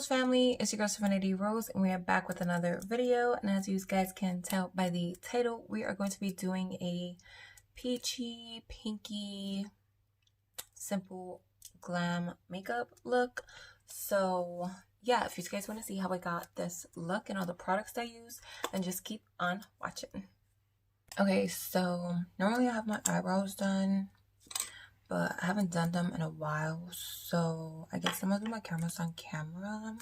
Rose family, it's your girl Serenity Rose, and we are back with another video. And as you guys can tell by the title, we are going to be doing a peachy, pinky, simple glam makeup look. So yeah, if you guys want to see how I got this look and all the products I use, then just keep on watching. Okay, so normally I have my eyebrows done, but I haven't done them in a while, so I guess I'm gonna do my cameras on camera.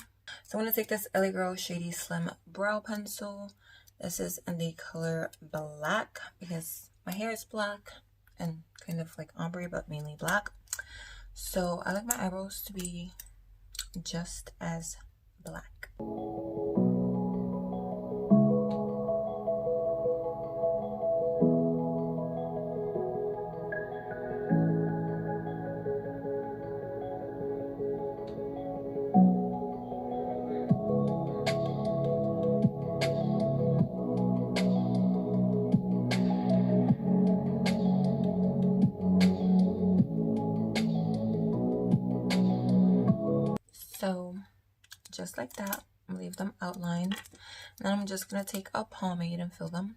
So I'm gonna take this LA Girl Shady Slim Brow Pencil. This is in the color black because my hair is black and kind of like ombre, but mainly black. So I like my eyebrows to be just as black. So just like that, I'm gonna leave them outlined. And then I'm just gonna take a pomade and fill them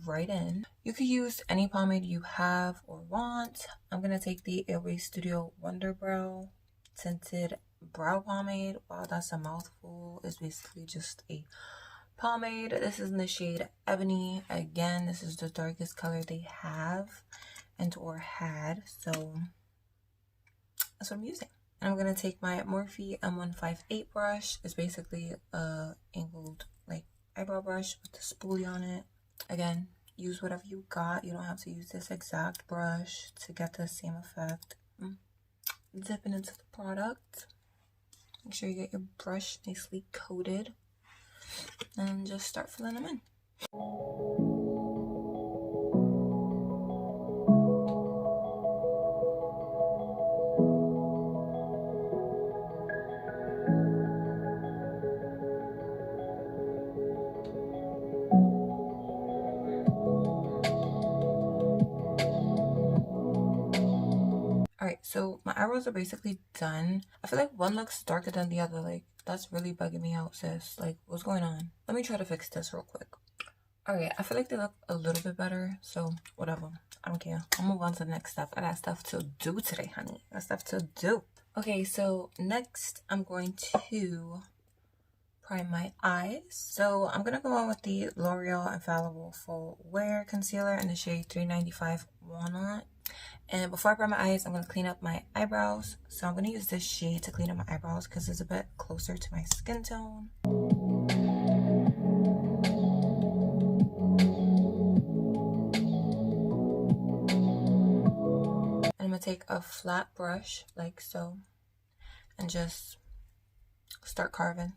right in. You could use any pomade you have or want. I'm gonna take the Airways Studio Wonder Brow Tinted Brow Pomade. Wow, that's a mouthful. It's basically just a pomade. This is in the shade Ebony. Again, this is the darkest color they have and or had, so that's what I'm using. And I'm gonna take my Morphe M158 brush. It's basically a angled like eyebrow brush with the spoolie on it. Again, use whatever you got. You don't have to use this exact brush to get the same effect. Dip it into the product. Make sure you get your brush nicely coated. And just start filling them in. Alright, so my eyebrows are basically done. I feel like one looks darker than the other. Like, that's really bugging me out, sis. Like, what's going on? Let me try to fix this real quick. Alright, I feel like they look a little bit better, so whatever. I don't care. I'll move on to the next stuff. I got stuff to do today, honey. I got stuff to do. Okay, so next I'm going to prime my eyes. So I'm gonna go on with the L'Oreal Infallible Full Wear Concealer in the shade 395 Walnut. And before I prime my eyes, I'm going to clean up my eyebrows. So I'm going to use this shade to clean up my eyebrows because it's a bit closer to my skin tone. And I'm going to take a flat brush like so and just start carving.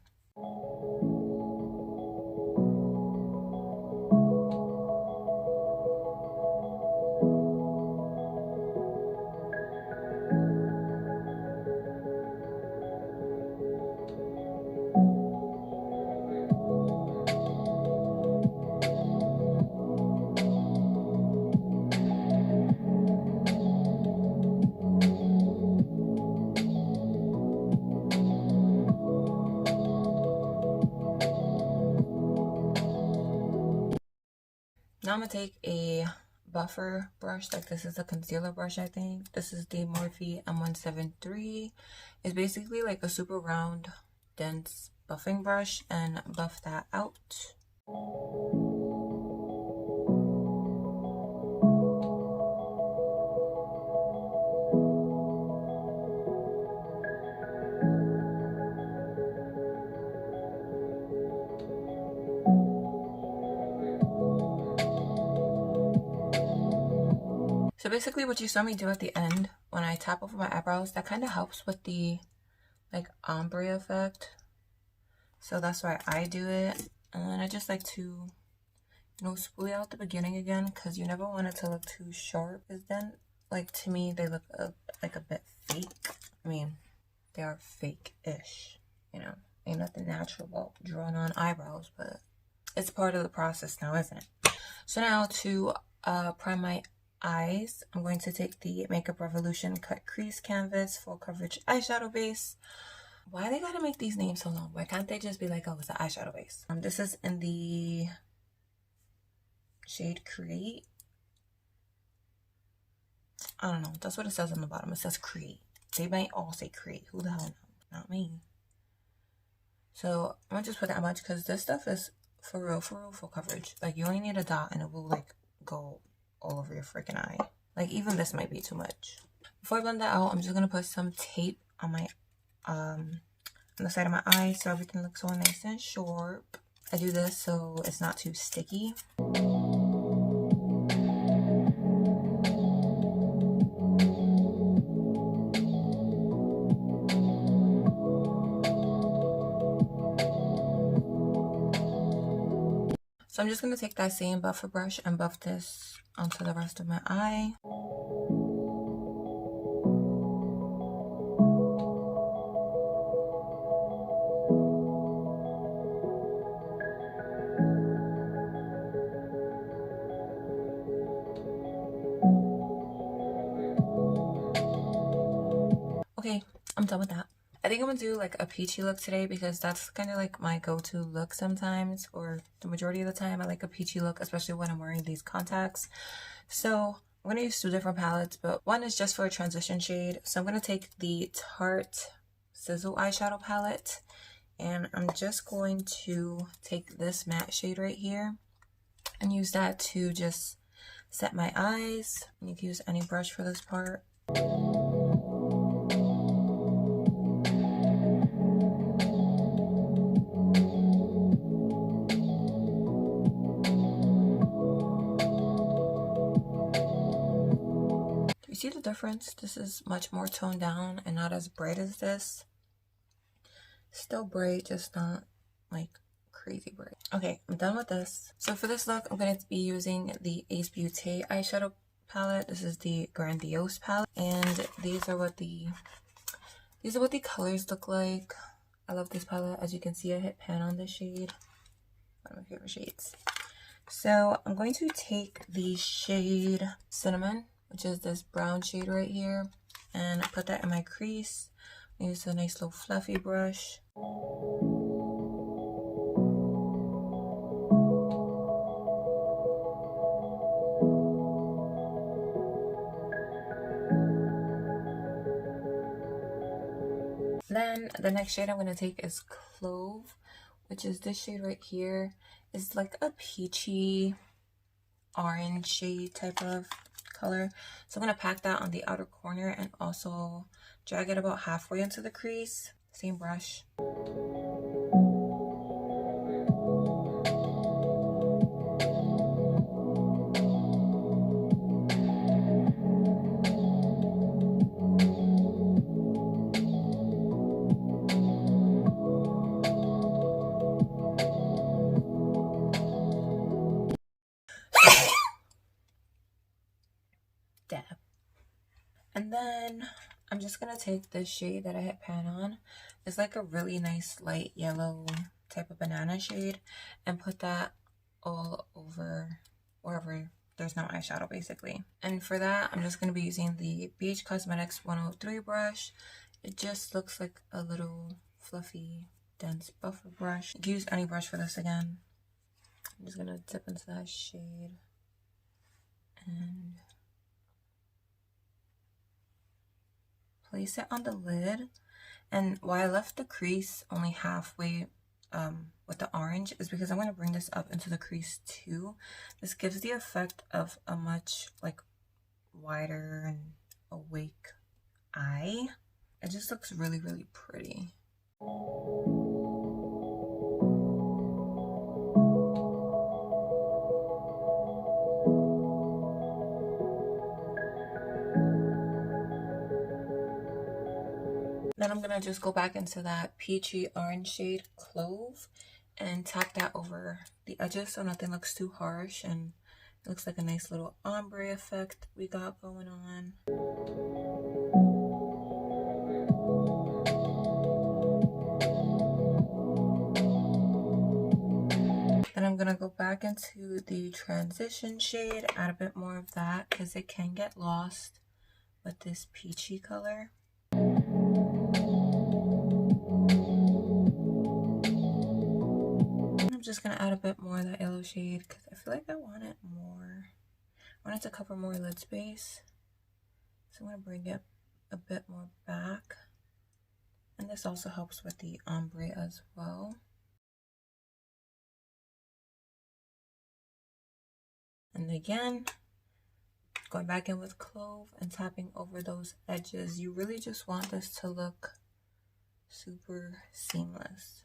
Now I'm going to take a buffer brush, like this is a concealer brush, I think. This is the Morphe M173. It's basically like a super round, dense buffing brush, and buff that out. So basically what you saw me do at the end, when I tap over my eyebrows, that kind of helps with the like ombre effect. So that's why I do it. And then I just like to, you know, spoolie out the beginning again because you never want it to look too sharp. Because then, like, to me, they look like a bit fake. I mean, they are fake-ish, you know. Ain't nothing natural about drawing on eyebrows, but it's part of the process now, isn't it? So now to prime my eyes, I'm going to take the Makeup Revolution Cut Crease Canvas Full Coverage Eyeshadow Base. Why they gotta make these names so long? Why can't they just be like, oh, it's an eyeshadow base? This is in the shade Create. I don't know. That's what it says on the bottom. It says Create. They might all say Create. Who the hell knows? Not me. So I'm gonna just put that much because this stuff is for real full coverage. Like, you only need a dot and it will like go all over your freaking eye. Like, even this might be too much. Before I blend that out, I'm just gonna put some tape on my on the side of my eye so everything looks all nice and sharp. I do this so it's not too sticky. So I'm just going to take that same buffer brush and buff this onto the rest of my eye. Okay, I'm done with that. I think I'm gonna do like a peachy look today because that's kind of like my go-to look sometimes, or the majority of the time. I like a peachy look, especially when I'm wearing these contacts. So I'm gonna use two different palettes, but one is just for a transition shade. So I'm gonna take the Tarte Sizzle eyeshadow palette, and I'm just going to take this matte shade right here and use that to just set my eyes. And you can use any brush for this part. You see the difference? This is much more toned down and not as bright as this. Still bright, just not like crazy bright. Okay, I'm done with this. So for this look, I'm going to be using the Ace Beauté eyeshadow palette. This is the Grandiose palette, and these are what the colors look like. I love this palette. As you can see, I hit pan on this shade. One of my favorite shades. So I'm going to take the shade Cinnamon, which is this brown shade right here, and put that in my crease. Use a nice little fluffy brush. Then the next shade I'm going to take is Clove, which is this shade right here. It's like a peachy orange shade type of color. So I'm going to pack that on the outer corner and also drag it about halfway into the crease. Same brush. Dab. And then I'm just gonna take this shade that I hit pan on. It's like a really nice light yellow type of banana shade, and put that all over wherever there's no eyeshadow basically. And for that, I'm just gonna be using the BH Cosmetics 103 brush. It just looks like a little fluffy, dense buffer brush. You can use any brush for this again. I'm just gonna dip into that shade and place it on the lid. And why I left the crease only halfway with the orange is because I'm going to bring this up into the crease too. This gives the effect of a much like wider and awake eye. It just looks really, really pretty. Then I'm gonna just go back into that peachy orange shade Clove and tap that over the edges so nothing looks too harsh, and it looks like a nice little ombre effect we got going on. Then I'm gonna go back into the transition shade, add a bit more of that because it can get lost with this peachy color. just gonna add a bit more of that yellow shade because I feel like I want it more. I want it to cover more lid space. So I'm gonna bring it a bit more back. And this also helps with the ombre as well. And again, going back in with Clove and tapping over those edges. You really just want this to look super seamless.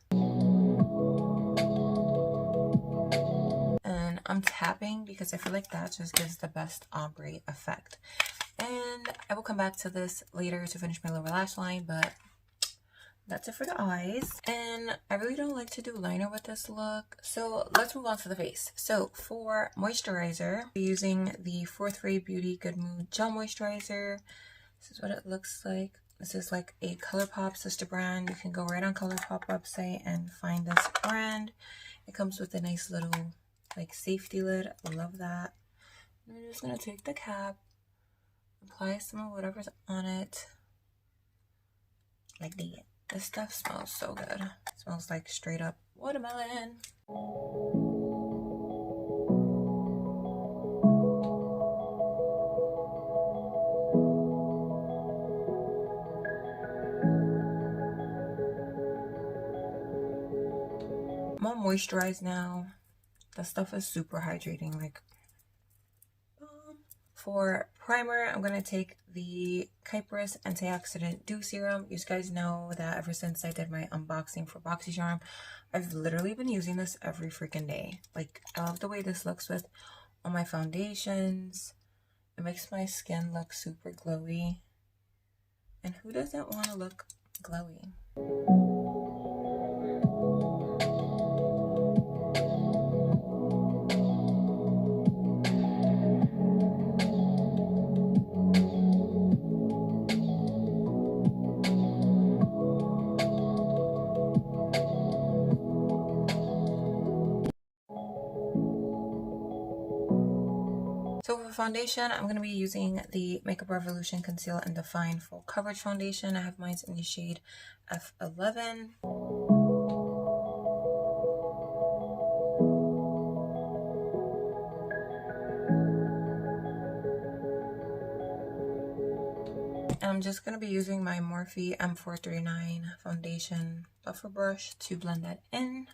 And I'm tapping because I feel like that just gives the best ombre effect. And I will come back to this later to finish my lower lash line, but that's it for the eyes. And I really don't like to do liner with this look, so let's move on to the face. So for moisturizer, I'm using the Fourth Ray Beauty Good Mood Gel Moisturizer. This is what it looks like. This is like a ColourPop sister brand. You can go right on ColourPop website and find this brand. It comes with a nice little like safety lid. I love that. And I'm just gonna take the cap, apply some of whatever's on it, like that. This stuff smells so good. It smells like straight up watermelon. I'm all moisturized now. The stuff is super hydrating, like For primer, I'm going to take the Kypris Antioxidant Dew Serum. You guys know that ever since I did my unboxing for BoxyCharm, I've literally been using this every freaking day. Like, I love the way this looks with all my foundations. It makes my skin look super glowy. And who doesn't want to look glowy? So for foundation, I'm going to be using the Makeup Revolution Conceal and Define Full Coverage Foundation. I have mine in the shade F11. And I'm just going to be using my Morphe M439 foundation buffer brush to blend that in.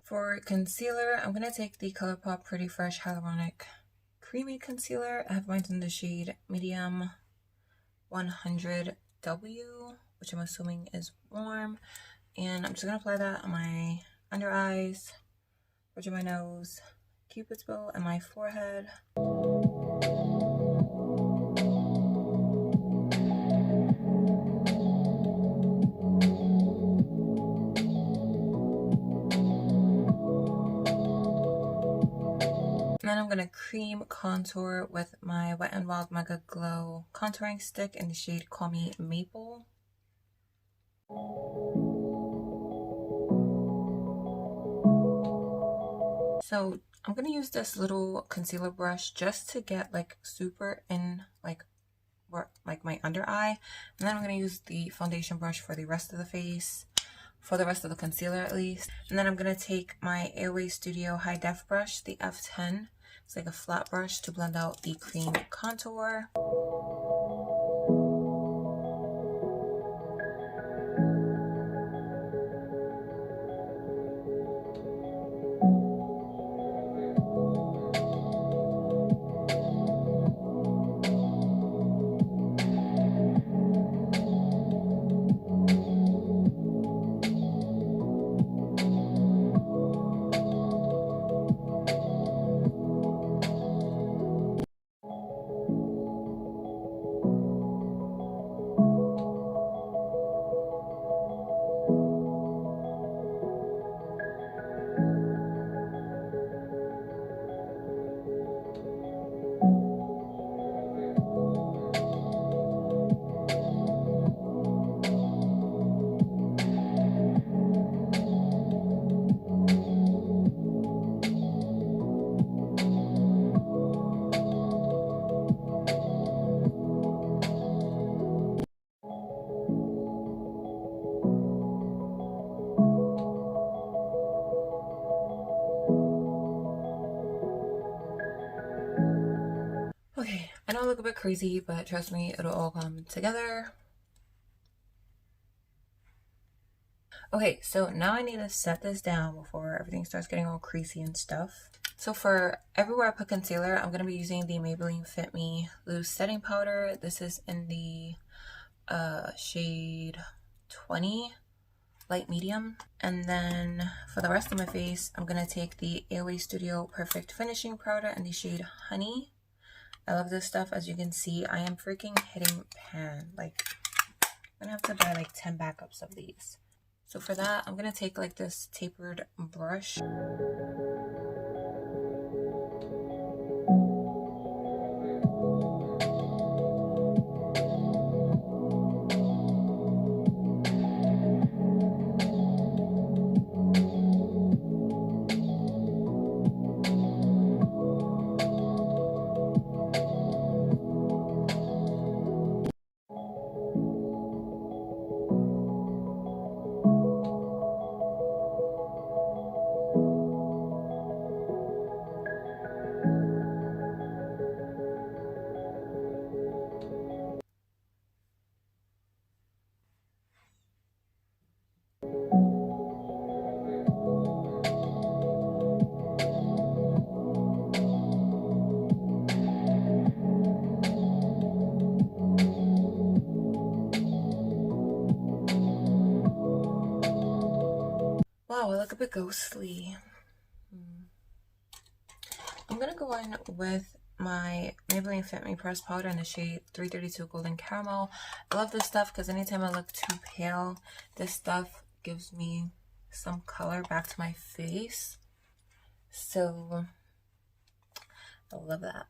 For concealer, I'm going to take the ColourPop Pretty Fresh Hyaluronic Creamy Concealer. I have mine in the shade Medium 100W, which I'm assuming is warm. And I'm just going to apply that on my under eyes, bridge of my nose, Cupid's bow, and my forehead. And then I'm going to cream contour with my Wet n Wild Mega Glow contouring stick in the shade Call Me Maple. So I'm going to use this little concealer brush just to get like super in like my under eye. And then I'm going to use the foundation brush for the rest of the face, for the rest of the concealer at least. And then I'm going to take my Airways Studio High Def brush, the F10. It's like a flat brush to blend out the cream contour. I know I look a bit crazy, but trust me, it'll all come together. Okay, so now I need to set this down before everything starts getting all creasy and stuff. So for everywhere I put concealer, I'm going to be using the Maybelline Fit Me Loose Setting Powder. This is in the shade 20, light medium. And then for the rest of my face, I'm going to take the AOA Studio Perfect Finishing Powder in the shade Honey. I love this stuff. As you can see, I am freaking hitting pan. Like, I'm going to have to buy like 10 backups of these. So for that, I'm going to take like this tapered brush. Wow, I look a bit ghostly. I'm gonna go in with my Maybelline Fit Me Pressed Powder in the shade 332 Golden Caramel. I love this stuff because anytime I look too pale, this stuff gives me some color back to my face. So, I love that.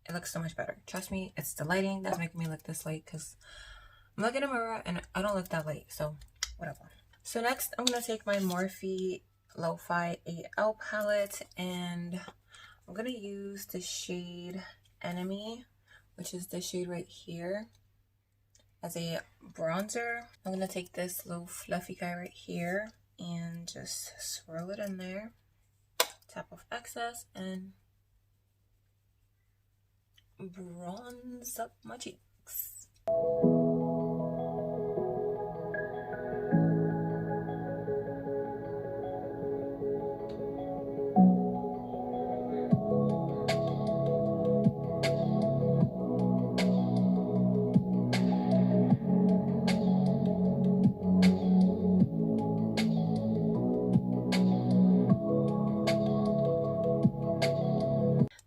It looks so much better. Trust me, it's the lighting that's making me look this light because I'm looking in a mirror and I don't look that light, so whatever. So next, I'm going to take my Morphe Lo-Fi 8L palette and I'm going to use the shade Enemy, which is the shade right here, as a bronzer. I'm going to take this little fluffy guy right here and just swirl it in there, tap off excess, and bronze up my cheeks.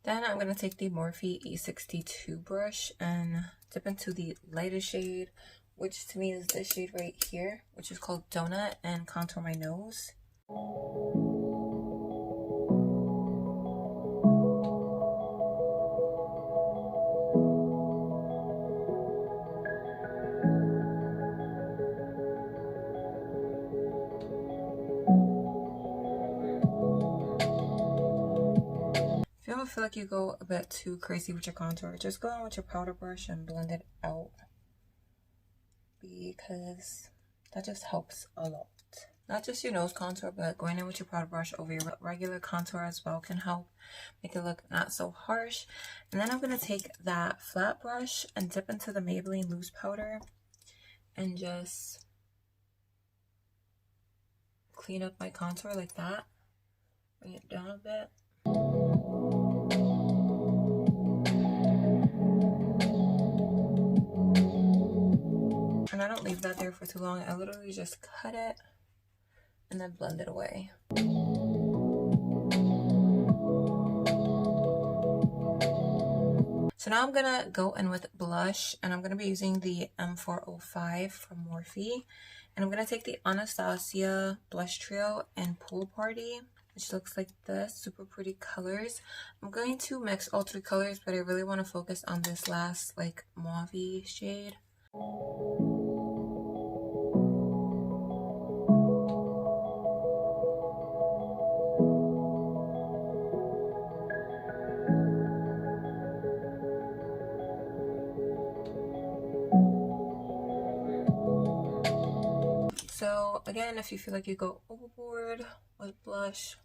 Then I'm going to take the Morphe E62 brush and dip into the lightest shade, which to me is this shade right here, which is called Donut, and contour my nose. If you ever feel like you go a bit too crazy with your contour, just go in with your powder brush and blend it out, because that just helps a lot. Not just your nose contour, but going in with your powder brush over your regular contour as well can help make it look not so harsh. And then I'm going to take that flat brush and dip into the Maybelline loose powder and just clean up my contour like that. Bring it down a bit. And I don't leave that there for too long. I literally just cut it and then blend it away. So now I'm gonna go in with blush, and I'm gonna be using the M405 from Morphe. And I'm gonna take the Anastasia Blush Trio and Pool Party, which looks like this, super pretty colors. I'm going to mix all three colors, but I really want to focus on this last like mauve shade. So again, if you feel like you go overboard, with blush.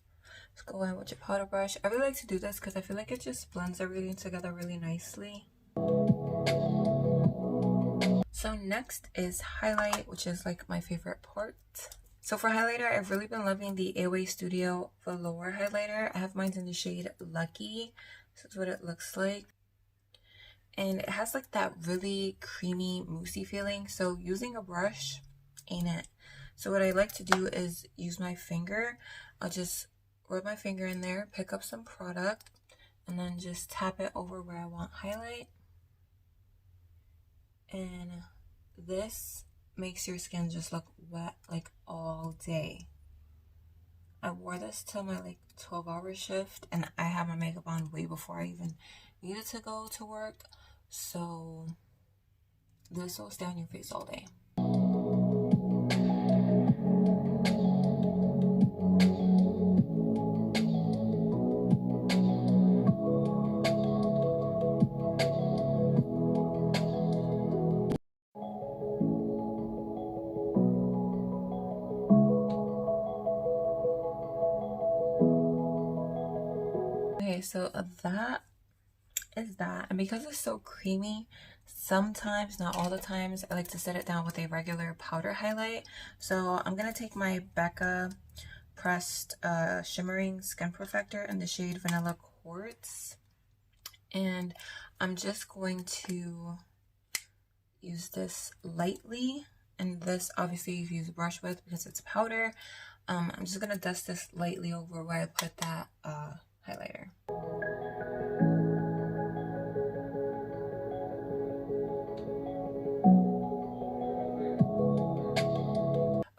Let's go in with your powder brush. I really like to do this because I feel like it just blends everything together really nicely. So next is highlight, which is like my favorite part. So for highlighter, I've really been loving the AOA Studio Velour highlighter. I have mine in the shade Lucky. This is what it looks like. And it has like that really creamy, moussey feeling. So using a brush ain't it. So what I like to do is use my finger. I'll just rub my finger in there, pick up some product, and then just tap it over where I want highlight. And this makes your skin just look wet like all day. I wore this to my like 12-hour shift, and I had my makeup on way before I even needed to go to work. So this will stay on your face all day. Okay, so that is that. And because it's so creamy, sometimes, not all the times, I like to set it down with a regular powder highlight. So I'm gonna take my Becca pressed shimmering skin perfector in the shade Vanilla Quartz, and I'm just going to use this lightly. And this obviously you use a brush with because it's powder. I'm just gonna dust this lightly over where I put that highlighter.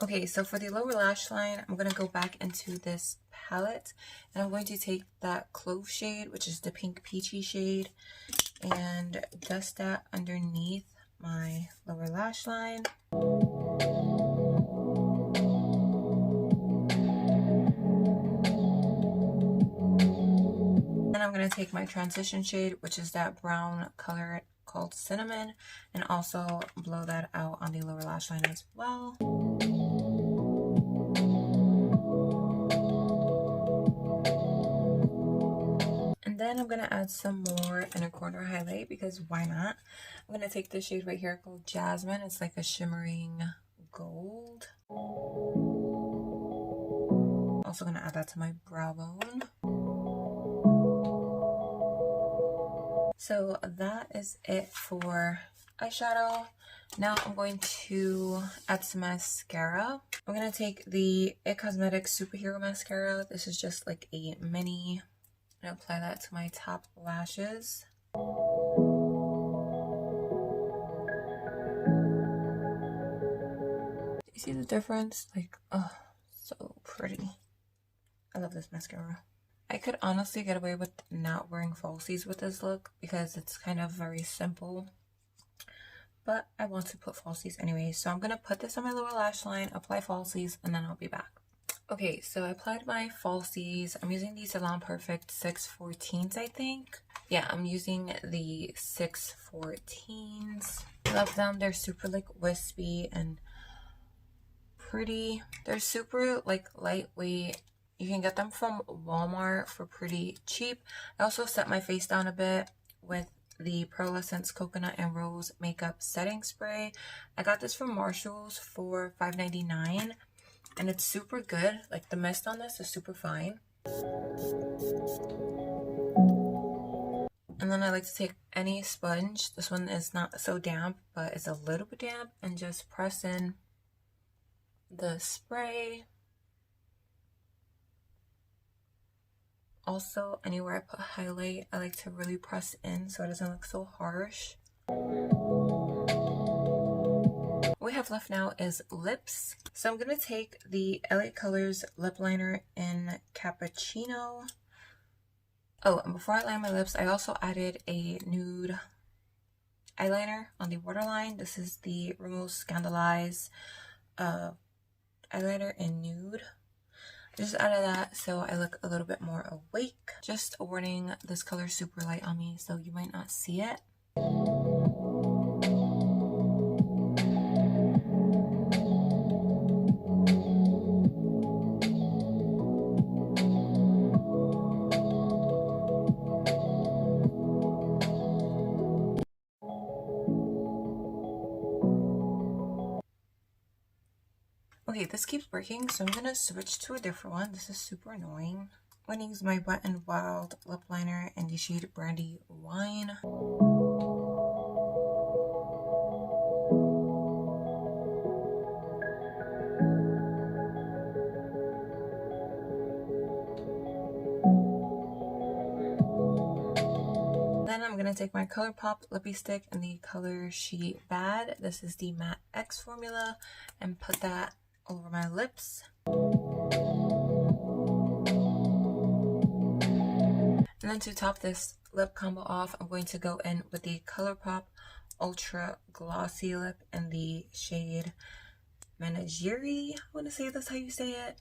Okay, so for the lower lash line, I'm going to go back into this palette, and I'm going to take that Clove shade, which is the pink peachy shade, and dust that underneath my lower lash line. Then I'm going to take my transition shade, which is that brown color called Cinnamon, and also blow that out on the lower lash line as well. And then I'm going to add some more inner corner highlight because why not? I'm going to take this shade right here called Jasmine. It's like a shimmering gold. Also going to add that to my brow bone. So that is it for eyeshadow. Now I'm going to add some mascara. I'm going to take the It Cosmetics Superhero Mascara. This is just like a mini. I'm going to apply that to my top lashes. Do you see the difference? Like, oh, so pretty. I love this mascara. I could honestly get away with not wearing falsies with this look because it's kind of very simple. But I want to put falsies anyway. So I'm going to put this on my lower lash line, apply falsies, and then I'll be back. Okay, so I applied my falsies. I'm using the Salon Perfect 614s, I think. Yeah, I'm using the 614s. Love them. They're super like wispy and pretty. They're super like lightweight. You can get them from Walmart for pretty cheap. I also set my face down a bit with the Pearlescence Coconut and Rose Makeup Setting Spray. I got this from Marshall's for $5.99. And it's super good. Like the mist on this is super fine. And then I like to take any sponge. This one is not so damp, but it's a little bit damp. And just press in the spray. Also, anywhere I put highlight, I like to really press in so it doesn't look so harsh. What we have left now is lips. So I'm going to take the LA Colors lip liner in Cappuccino. Oh, and before I line my lips, I also added a nude eyeliner on the waterline. This is the Rimmel Scandalize eyeliner in nude. I just added that so I look a little bit more awake. Just a warning, this color is super light on me, so you might not see it. Okay, this keeps breaking, so I'm gonna switch to a different one. This is super annoying. I'm gonna use my Wet n Wild lip liner in the shade Brandy Wine. Then I'm going to take my ColourPop lippy stick in the color She Bad. This is the Matte X formula, and put that over my lips. And then to top this lip combo off, I'm going to go in with the ColourPop Ultra Glossy Lip in the shade Menagerie. I want to say that's how you say it.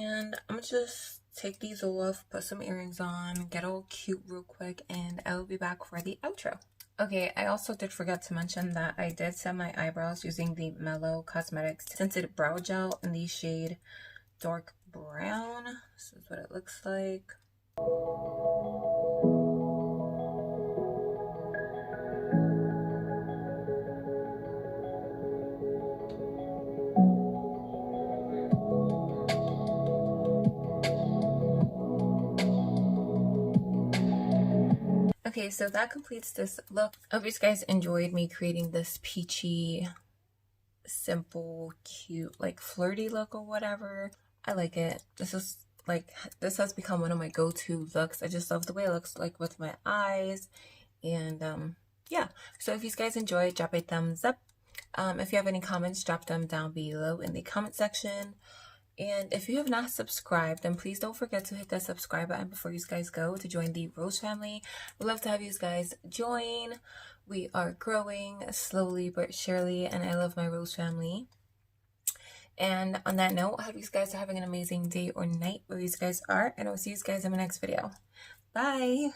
And I'm gonna just take these off, put some earrings on, get all cute real quick, and I will be back for the outro. Okay, I also did forget to mention that I did set my eyebrows using the Mellow Cosmetics Tinted Brow Gel in the shade Dark Brown. This is what it looks like. Okay, so that completes this look. I hope you guys enjoyed me creating this peachy, simple, cute, like flirty look or whatever. I like it. This has become one of my go-to looks. I just love the way it looks like with my eyes. And yeah, so if you guys enjoyed, drop a thumbs up. If you have any comments, drop them down below in the comment section. And if you have not subscribed, then please don't forget to hit that subscribe button before you guys go to join the Rose family. We'd love to have you guys join. We are growing slowly but surely, and I love my Rose family. And on that note, I hope you guys are having an amazing day or night where you guys are, and I'll see you guys in my next video. Bye!